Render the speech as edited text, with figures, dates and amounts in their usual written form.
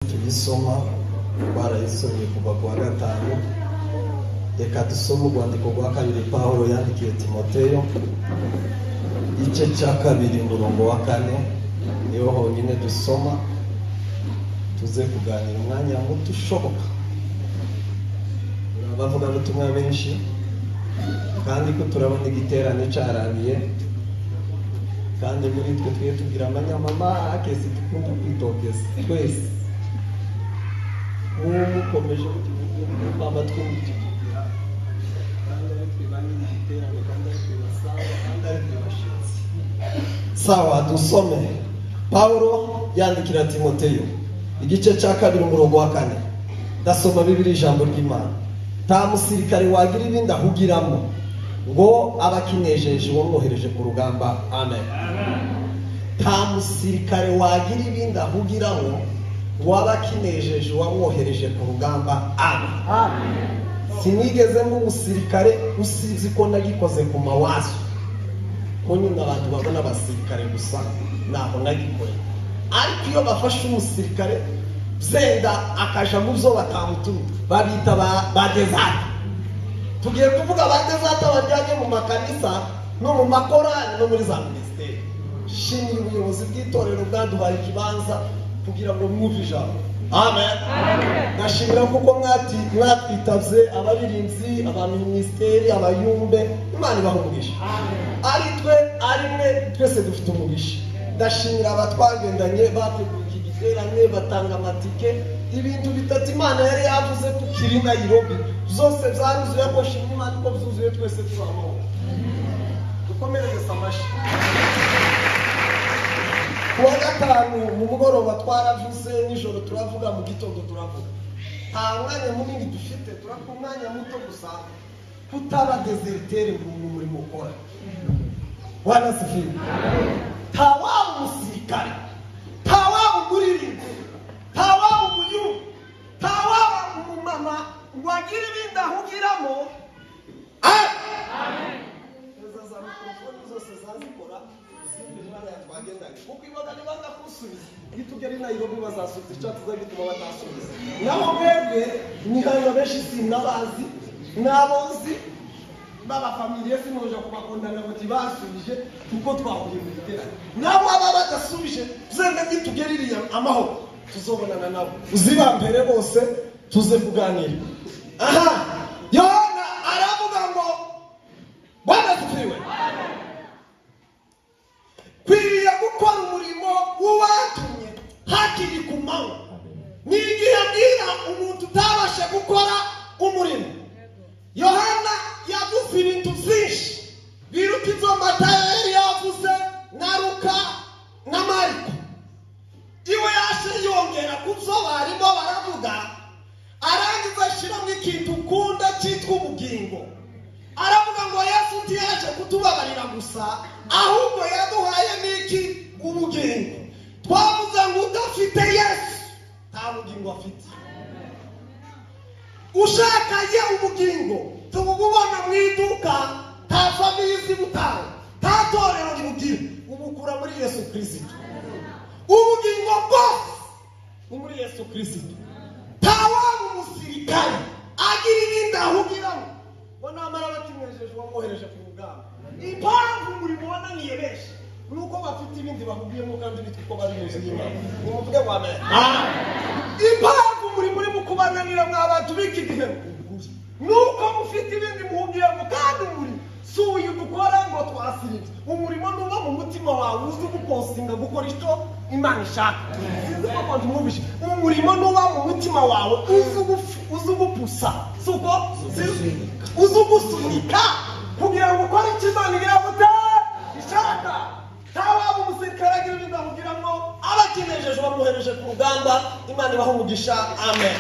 tuyisoma barayisomye kuva ku wa gatanu. Reka dusome urwandiko rwa kabiri Pawulo yandikiye Timoteyo igice cya 2 umurongo wa 4 niho honyine dusoma. Tuze kuganira umwanya muto ushoboka. Bavuga n'utumwa benshi kandi ko turabona igiterane cyaraniye, kandi muri twe twiye tugira amanyamama akese dukunda kwitokeza twese. Mukomeje baba twumvira kandi ari twibanye igiterane kandi ari twibasaba kandi ari twibashitsi. Sawa, dusome. Pawulo yandikira Timoteyo igice cya 2 umurongo wa 4. Ndasoma Bibiliya ijambo ry'Imana. Nta musirikare wagira ibindi ahugiramo ngo abakinejeje wamwohereje ku rugamba. Amen. Nta musirikare wagira ibindi ahugiramo ngo abakinejeje wamwohereje ku rugamba. Amen. Sinigeze umusirikare usizi ko nagikoze ku mawazo. Ko nyine abantu babona abasirikare gusa naho nagikore. Ariko iyo bafashe umusirikare zenda akaja mu byo batamutumye babita badezata. Tugiye kuvuga badezata bajyanye mu makanisa no mu makorali no muri za ministeri. Shimira ubuyobozi bw'itorero bwaduhaye ikibanza kugira ngo mwumve ijambo. Amen. Nashimira kuko mwatwitabye abaririmbyi, abaministeri, abayumbe. Imana ibahe umugisha. Ari mwe twese dufite umugisha. Ndashimira abatwagendanye bateguye iki giterane batanga amatike. Ibintu bitatu Imana yari yavuze tukiri Nairobi zose byaruzuye ko shimira Imana ko byuzuye twese turamo. Dukomereze samashi. Kuwa gatanu mu mugoroba twaravuze, nijoro turavuga, mu gitondo turavuga. Nta mwanya munini dufite, turako umwanya muto gusa kutaba desertere mu murimo ukora. Bwana sifiwe. Tawabu musirikare, tawabu muririmbi, tawabu muyumbi, tawabu umumama wagira ibindi ahugiramo. Amen. Za mikrofoni zose zazikora izindi Imana yatwagendanye kuko ibaga nibanga kusubiza gitugera i Nairobi bazasubiza icyo tuzagituma batasubiza. Naho mwebwe ni hano benshi sinabazi nabozi baba familie sinoje kubakondana ngo tibasubije kuko twahuriye mu giterane. Nabo aba badasubije zende gitugeririye amahoro tuzobonana nabo uzibambere bose tuze kuganira. Aha, Yohana aravuga ngo Bwana tufiwe. Kwiriye gukora umurimo w'uwatumye hakiri ku manywa. N'igihe abwira umuntu utabasha gukora umurimo. Yohana yavuze ibintu byinshi biruta izo Matayo yari yavuze na Luka na Mariko. Iwe yashe yongera ku byo barimo baravuga, arangiza ashyiramo ikintu ukunda cyitwa ubugingo. Aravuga ngo Yesu ntiyaje kutubabarira gusa, ahubwo yaduhaye n'iki? Ubugingo. Twavuze ngo udafite Yesu nta bugingo afite. Ushaka ye ubugingo tububona mu iduka, nta famiye zibutawe, nta torero ribugira, ubukura muri Yesu Kristo. Ubugingo bwose ni muri Yesu Kristo. Tawabu umusirikare agira ibindi ahugiramo ngo namara bakinejeje wamwohereje ku rugamba. Impamvu umurimo wananiye benshi nuko bafite ibindi bahugiyemo kandi bitwa ko bari muzi y'Imana. Umuvuge ngo amen. Impamvu umurimo uri mu kubananira mw'abantu b'iki gihe nuko mufite ibindi muhugiyemo kandi umurimo si uyu dukora ngo twasiribye. Umurimo nuba mu mutima wawe uzi gupostinga gukora icyo Imana ishaka. Sinzi ko abantu mubishe. Umurimo nuba mu mutima wawe uzi gupusa suko uzi gusunika kugira ngo ukore icyo Imana irabute ishaka. Tawabu umusirikare agira ibindi ahugiramo, abakinejeje bamwohereje ku rugamba. Imana ibahe umugisha. Amen.